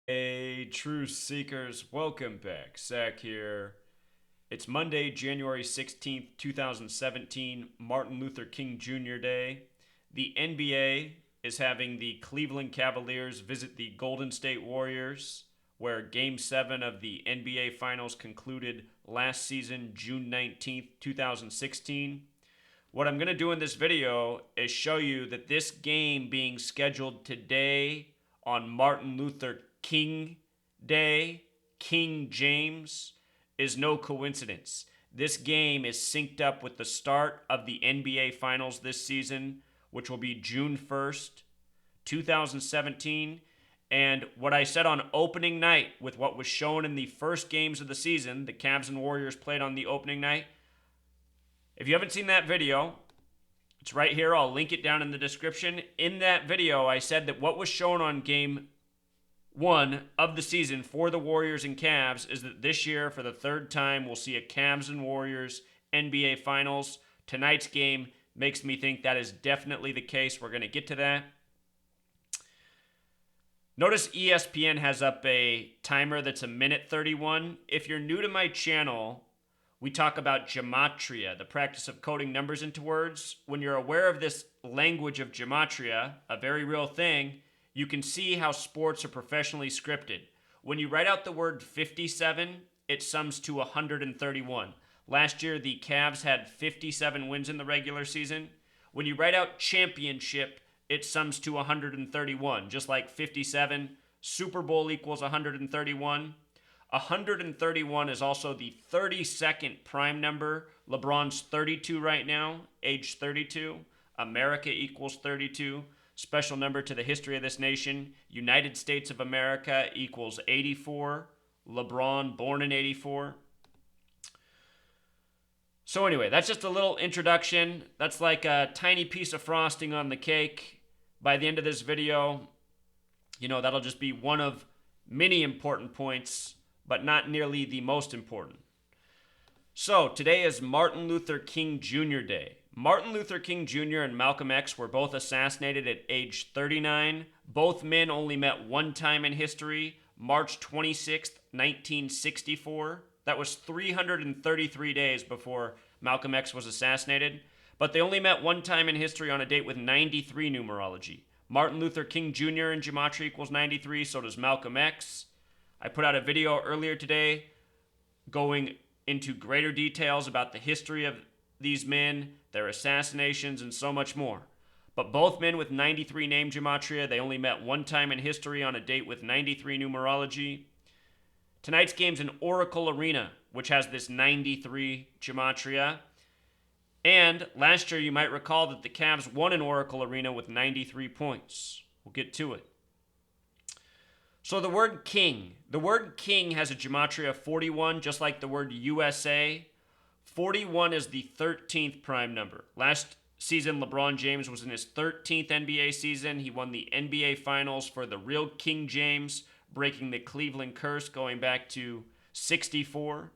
Hey, Truth Seekers, welcome back. Zach here. It's Monday, January 16th, 2017, Martin Luther King Jr. Day. The NBA is having the Cleveland Cavaliers visit the Golden State Warriors, where Game 7 of the NBA Finals concluded last season, June 19th, 2016. What I'm going to do in this video is show you that this game being scheduled today on Martin Luther King Day, King James, is no coincidence. This game is synced up with the start of the NBA Finals this season, which will be June 1st, 2017. And what I said on opening night with what was shown in the first games of the season, the Cavs and Warriors played on the opening night. If you haven't seen that video, it's right here. I'll link it down in the description. In that video, I said that what was shown on game 1 of the season for the Warriors and Cavs is that this year, for the third time, we'll see a Cavs and Warriors NBA Finals. Tonight's game makes me think that is definitely the case. We're going to get to that. Notice ESPN has up a timer that's a minute 31. If you're new to my channel, we talk about Gematria, the practice of coding numbers into words. When you're aware of this language of Gematria, a very real thing, you can see how sports are professionally scripted. When you write out the word 57, it sums to 131. Last year, the Cavs had 57 wins in the regular season. When you write out championship, it sums to 131. Just like 57, Super Bowl equals 131. 131 is also the 32nd prime number. LeBron's 32 right now, age 32. America equals 32. Special number to the history of this nation. United States of America equals 84. LeBron, born in 84. So anyway, that's just a little introduction. That's like a tiny piece of frosting on the cake. By the end of this video, that'll just be one of many important points, but not nearly the most important. So, today is Martin Luther King Jr. Day. Martin Luther King Jr. and Malcolm X were both assassinated at age 39. Both men only met one time in history, March 26th, 1964. That was 333 days before Malcolm X was assassinated. But they only met one time in history on a date with 93 numerology. Martin Luther King Jr. in Gematria equals 93, so does Malcolm X. I put out a video earlier today going into greater details about the history of these men, their assassinations, and so much more. But both men with 93 name Gematria, they only met one time in history on a date with 93 numerology. Tonight's game's an Oracle Arena, which has this 93 Gematria. And last year, you might recall that the Cavs won an Oracle Arena with 93 points. We'll get to it. So the word king has a Gematria of 41, just like the word USA. 41 is the 13th prime number. Last season, LeBron James was in his 13th NBA season. He won the NBA Finals for the real King James, breaking the Cleveland curse going back to 64.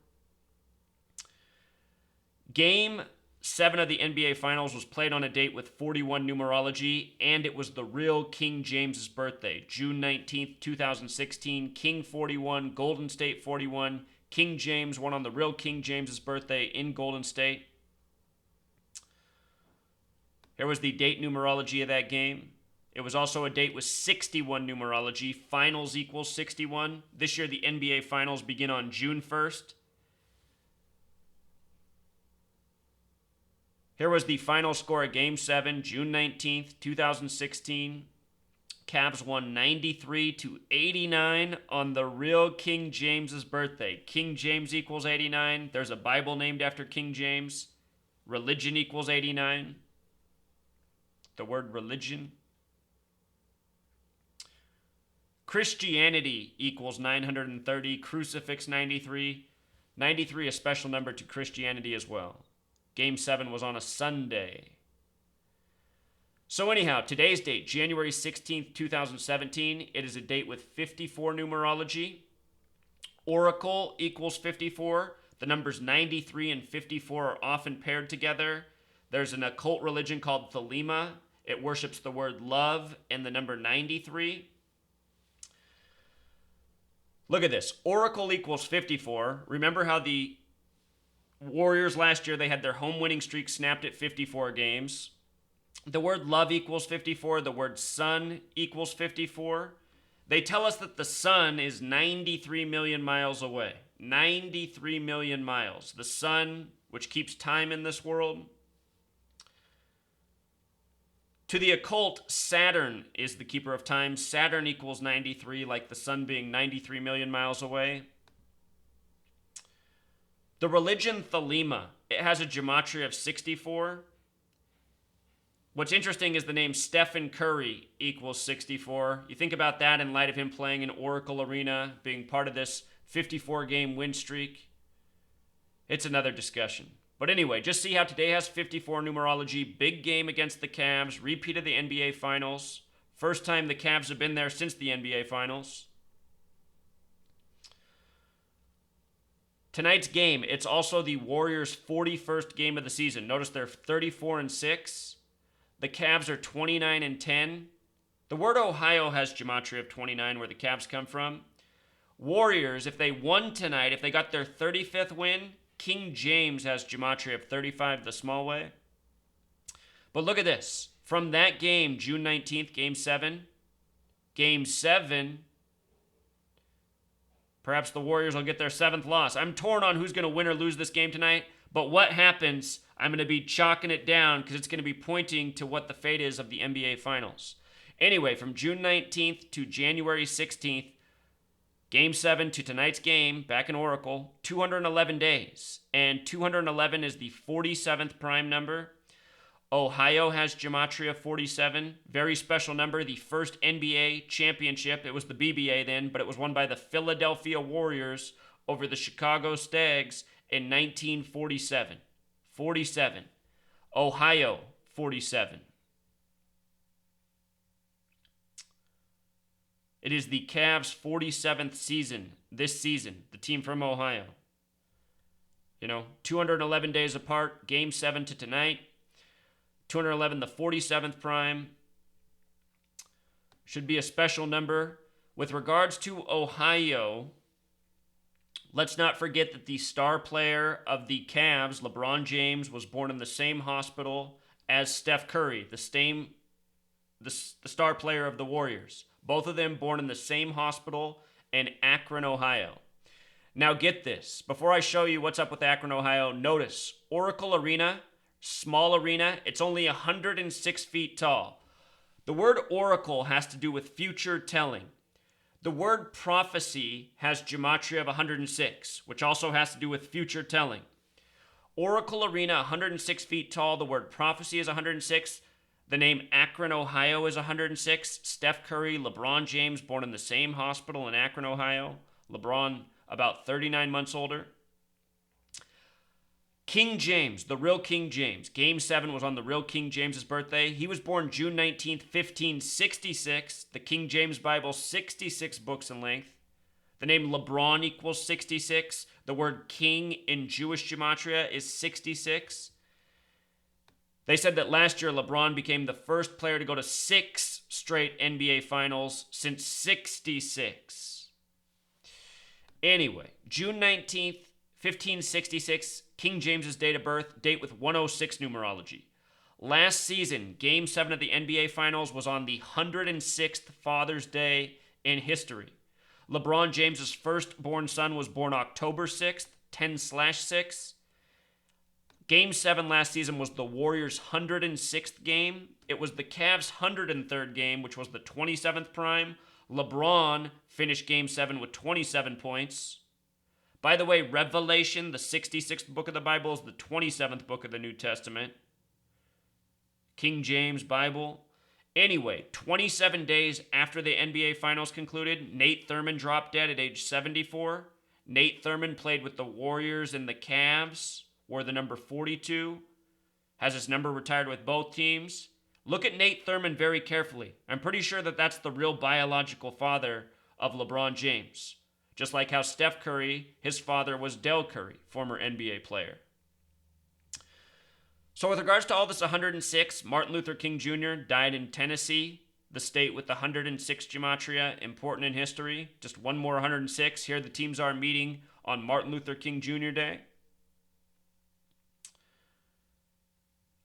Game 7 of the NBA Finals was played on a date with 41 numerology, and it was the real King James's birthday, June 19th, 2016. King 41, Golden State 41. King James won on the real King James's birthday in Golden State. Here was the date numerology of that game. It was also a date with 61 numerology. Finals equals 61. This year, the NBA Finals begin on June 1st. Here was the final score of Game 7, June 19th, 2016. Cavs won 93-89 on the real King James's birthday. King James equals 89. There's a Bible named after King James. Religion equals 89. The word religion. Christianity equals 930. Crucifix 93. 93 a special number to Christianity as well. Game 7 was on a Sunday. So anyhow, today's date, January 16th, 2017, it is a date with 54 numerology. Oracle equals 54. The numbers 93 and 54 are often paired together. There's an occult religion called Thelema. It worships the word love and the number 93. Look at this. Oracle equals 54. Remember how the Warriors last year, they had their home winning streak snapped at 54 games. The word love equals 54. The word sun equals 54. They tell us that the sun is 93 million miles away. 93 million miles. The sun, which keeps time in this world. To the occult, Saturn is the keeper of time. Saturn equals 93, like the sun being 93 million miles away. The religion Thelema, it has a gematria of 64. What's interesting is the name Stephen Curry equals 64. You think about that in light of him playing in Oracle Arena, being part of this 54-game win streak. It's another discussion. But anyway, just see how today has 54 numerology. Big game against the Cavs. Repeat of the NBA Finals. First time the Cavs have been there since the NBA Finals. Tonight's game, it's also the Warriors' 41st game of the season. Notice they're 34-6. The Cavs are 29-10. The word Ohio has gematria of 29, where the Cavs come from. Warriors, if they won tonight, if they got their 35th win, King James has gematria of 35, the small way. But look at this. From that game, June 19th, Game 7. Game 7, perhaps the Warriors will get their 7th loss. I'm torn on who's going to win or lose this game tonight, but what happens, I'm going to be chalking it down because it's going to be pointing to what the fate is of the NBA Finals. Anyway, from June 19th to January 16th, Game 7 to tonight's game, back in Oracle, 211 days. And 211 is the 47th prime number. Ohio has gematria 47. Very special number, the first NBA championship. It was the BBA then, but it was won by the Philadelphia Warriors over the Chicago Stags in 1947. 47. Ohio, 47. It is the Cavs' 47th season, this season, the team from Ohio. 211 days apart, Game 7 to tonight. 211, the 47th prime. Should be a special number. With regards to Ohio, let's not forget that the star player of the Cavs, LeBron James, was born in the same hospital as Steph Curry, the star player of the Warriors. Both of them born in the same hospital in Akron, Ohio. Now get this. Before I show you what's up with Akron, Ohio, notice Oracle Arena, small arena. It's only 106 feet tall. The word oracle has to do with future telling. The word prophecy has gematria of 106, which also has to do with future telling. Oracle Arena, 106 feet tall. The word prophecy is 106. The name Akron, Ohio is 106. Steph Curry, LeBron James, born in the same hospital in Akron, Ohio. LeBron, about 39 months older. King James, the real King James. Game 7 was on the real King James's birthday. He was born June 19th, 1566. The King James Bible, 66 books in length. The name LeBron equals 66. The word king in Jewish gematria is 66. They said that last year LeBron became the first player to go to 6 straight NBA Finals since 66. Anyway, June 19th, 1566, King James's date of birth, date with 106 numerology. Last season, Game 7 of the NBA Finals was on the 106th Father's Day in history. LeBron James's firstborn son was born October 6th, 10/6. Game 7 last season was the Warriors' 106th game. It was the Cavs' 103rd game, which was the 27th prime. LeBron finished Game 7 with 27 points. By the way, Revelation, the 66th book of the Bible, is the 27th book of the New Testament. King James Bible. Anyway, 27 days after the NBA Finals concluded, Nate Thurman dropped dead at age 74. Nate Thurman played with the Warriors and the Cavs, wore the number 42, has his number retired with both teams. Look at Nate Thurman very carefully. I'm pretty sure that that's the real biological father of LeBron James. Just like how Steph Curry, his father was Del Curry, former NBA player. So with regards to all this 106, Martin Luther King Jr. died in Tennessee. the state with the 106 Gematria, important in history. Just one more 106. Here the teams are meeting on Martin Luther King Jr. Day.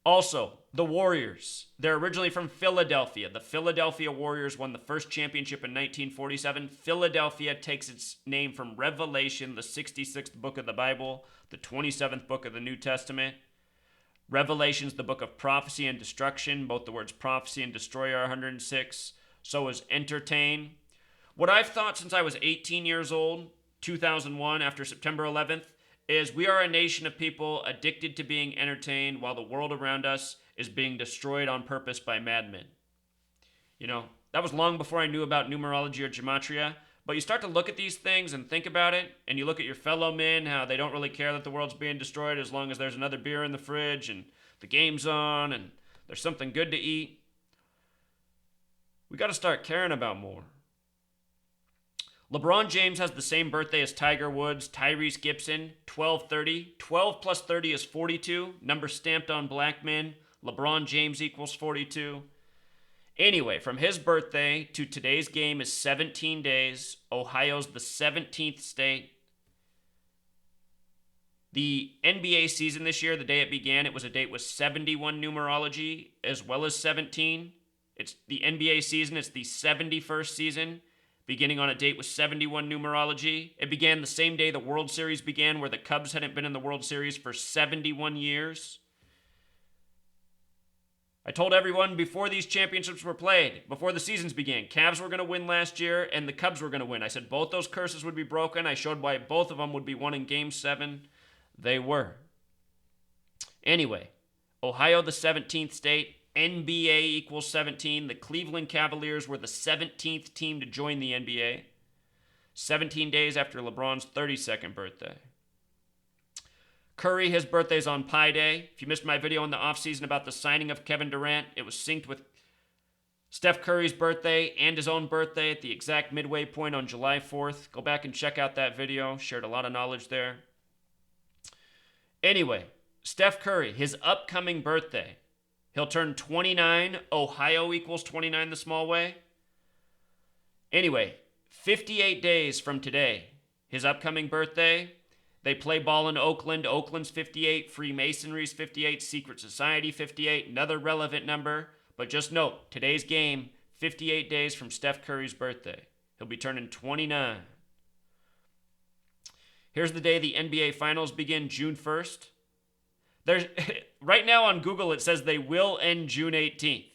Also, the Warriors. They're originally from Philadelphia. The Philadelphia Warriors won the first championship in 1947. Philadelphia takes its name from Revelation, the 66th book of the Bible, the 27th book of the New Testament. Revelation is the book of prophecy and destruction. Both the words prophecy and destroy are 106. So is entertain. What I've thought since I was 18 years old, 2001, after September 11th, is we are a nation of people addicted to being entertained while the world around us is being destroyed on purpose by madmen. You know, that was long before I knew about numerology or gematria, but you start to look at these things and think about it, and you look at your fellow men, how they don't really care that the world's being destroyed as long as there's another beer in the fridge and the game's on and there's something good to eat. We got to start caring about more. LeBron James has the same birthday as Tiger Woods, Tyrese Gibson, 12/30. 12 plus 30 is 42. Number stamped on black men. LeBron James equals 42. Anyway, from his birthday to today's game is 17 days. Ohio's the 17th state. The NBA season this year, the day it began, it was a date with 71 numerology as well as 17. It's the NBA season. It's the 71st season, beginning on a date with 71 numerology. It began the same day the World Series began, where the Cubs hadn't been in the World Series for 71 years. I told everyone before these championships were played, before the seasons began, Cavs were going to win last year and the Cubs were going to win. I said both those curses would be broken. I showed why both of them would be won in Game 7. They were. Anyway, Ohio, the 17th state. NBA equals 17. The Cleveland Cavaliers were the 17th team to join the NBA. 17 days after LeBron's 32nd birthday. Curry, his birthday's on Pi Day. If you missed my video in the offseason about the signing of Kevin Durant, it was synced with Steph Curry's birthday and his own birthday at the exact midway point on July 4th. Go back and check out that video. Shared a lot of knowledge there. Anyway, Steph Curry, his upcoming birthday. He'll turn 29. Ohio equals 29 the small way. Anyway, 58 days from today, his upcoming birthday. They play ball in Oakland. Oakland's 58. Freemasonry's 58. Secret Society 58. Another relevant number. But just note, today's game, 58 days from Steph Curry's birthday. He'll be turning 29. Here's the day the NBA Finals begin, June 1st. There's right now on Google it says they will end June 18th.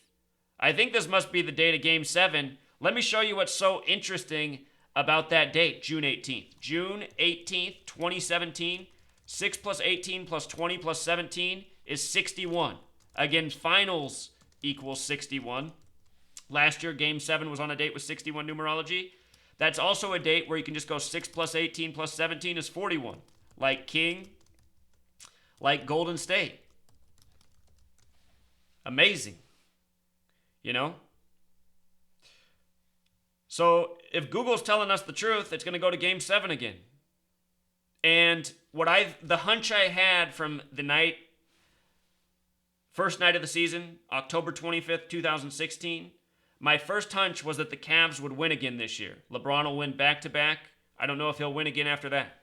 I think this must be the date of Game 7. Let me show you what's so interesting about that date, June 18th. June 18th, 2017, 6 plus 18 plus 20 plus 17 is 61. Again, finals equals 61. Last year, Game 7 was on a date with 61 numerology. That's also a date where you can just go 6 plus 18 plus 17 is 41. Like King, like Golden State. Amazing. You know? So if Google's telling us the truth, it's going to go to Game 7 again. And the hunch I had from the first night of the season, October 25th, 2016, my first hunch was that the Cavs would win again this year. LeBron will win back-to-back. I don't know if he'll win again after that.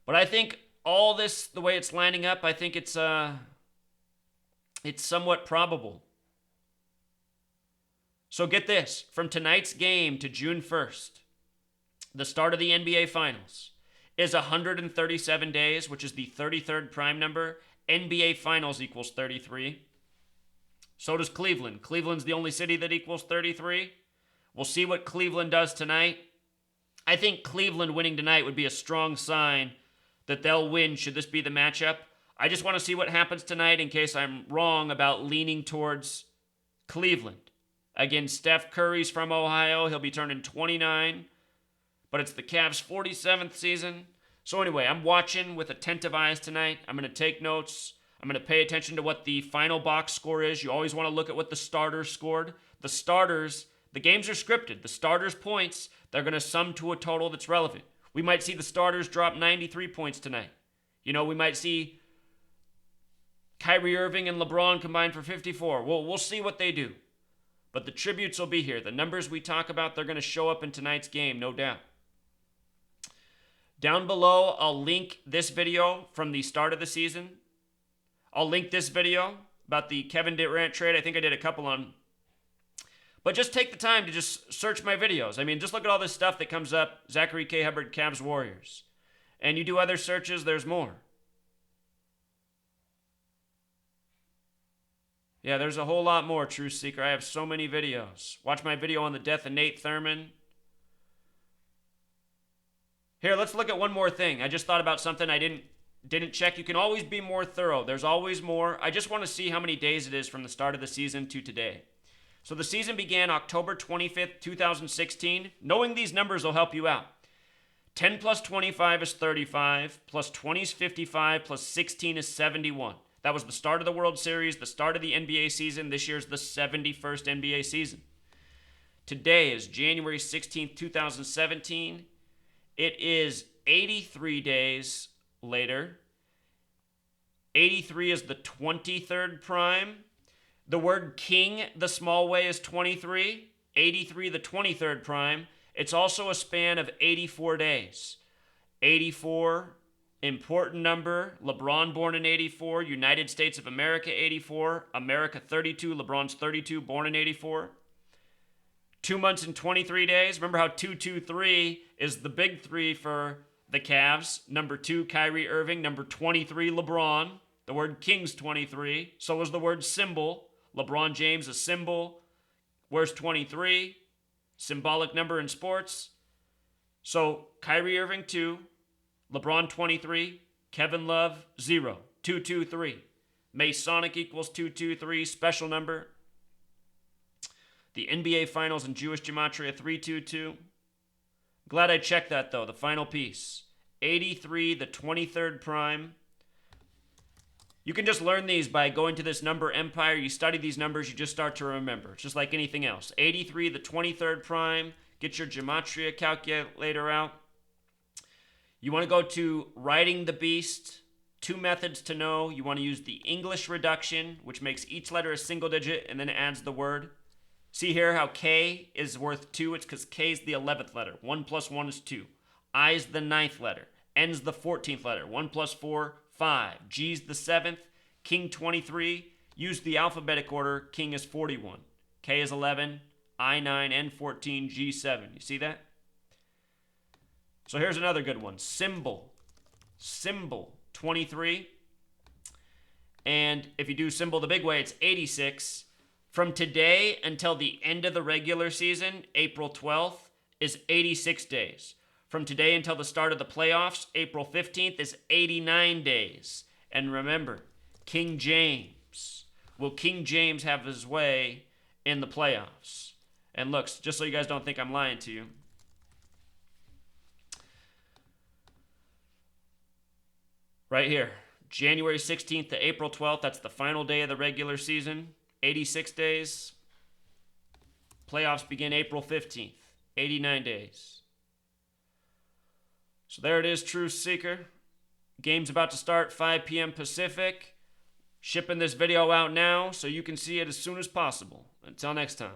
But I think all this, the way it's lining up, I think it's somewhat probable. So get this, from tonight's game to June 1st, the start of the NBA Finals, is 137 days, which is the 33rd prime number. NBA Finals equals 33. So does Cleveland. Cleveland's the only city that equals 33. We'll see what Cleveland does tonight. I think Cleveland winning tonight would be a strong sign that they'll win should this be the matchup. I just want to see what happens tonight in case I'm wrong about leaning towards Cleveland. Again, Steph Curry's from Ohio. He'll be turning 29. But it's the Cavs' 47th season. So anyway, I'm watching with attentive eyes tonight. I'm going to take notes. I'm going to pay attention to what the final box score is. You always want to look at what the starters scored. The starters, the games are scripted. The starters' points, they're going to sum to a total that's relevant. We might see the starters drop 93 points tonight. You know, we might see Kyrie Irving and LeBron combined for 54. We'll see what they do. But the tributes will be here. The numbers we talk about, they're going to show up in tonight's game, no doubt. Down below, I'll link this video from the start of the season. I'll link this video about the Kevin Durant trade. I think I did a couple on. But just take the time to just search my videos. I mean, just look at all this stuff that comes up. Zachary K. Hubbard, Cavs Warriors. And you do other searches, there's more. Yeah, there's a whole lot more, Truth Seeker. I have so many videos. Watch my video on the death of Nate Thurman. Here, let's look at one more thing. I just thought about something I didn't check. You can always be more thorough. There's always more. I just want to see how many days it is from the start of the season to today. So the season began October 25th, 2016. Knowing these numbers will help you out. 10 plus 25 is 35, plus 20 is 55, plus 16 is 71. That was the start of the World Series, the start of the NBA season. This year's the 71st NBA season. Today is January 16th, 2017. It is 83 days later. 83 is the 23rd prime. The word king, the small way, is 23. 83, the 23rd prime. It's also a span of 84 days. 84, important number. LeBron born in 84. United States of America, 84. America, 32. LeBron's 32, born in 84. 2 months and 23 days. Remember how 223 is the big three for the Cavs. Number 2, Kyrie Irving. Number 23, LeBron. The word king's 23. So is the word symbol. LeBron James, a symbol. Where's 23? Symbolic number in sports. So Kyrie Irving 2, LeBron 23, Kevin Love 0, 223. Masonic equals 223, special number. The NBA Finals in Jewish Gematria 322. Glad I checked that though, the final piece. 83, the 23rd prime. You can just learn these by going to this number empire. You study these numbers, you just start to remember. It's just like anything else. 83, the 23rd prime. Get your Gematria calculator out. You want to go to Writing the Beast. 2 methods to know. You want to use the English reduction, which makes each letter a single digit and then adds the word. See here how K is worth 2. It's because K is the 11th letter. 1 plus 1 is 2. I is the 9th letter. N's the 14th letter. 1 plus 4, 5. G's the 7th. King 23. Use the alphabetic order. King is 41. K is 11. I 9. N 14. G 7. You see that? So here's another good one. Symbol. Symbol 23. And if you do symbol the big way, it's 86. From today until the end of the regular season, April 12th, is 86 days. From today until the start of the playoffs, April 15th, is 89 days. And remember, King James. Will King James have his way in the playoffs? And look, just so you guys don't think I'm lying to you. Right here, January 16th to April 12th, that's the final day of the regular season. 86 days. Playoffs begin April 15th. 89 days. So there it is, Truth Seeker. Game's about to start 5 p.m. Pacific. Shipping this video out now so you can see it as soon as possible. Until next time.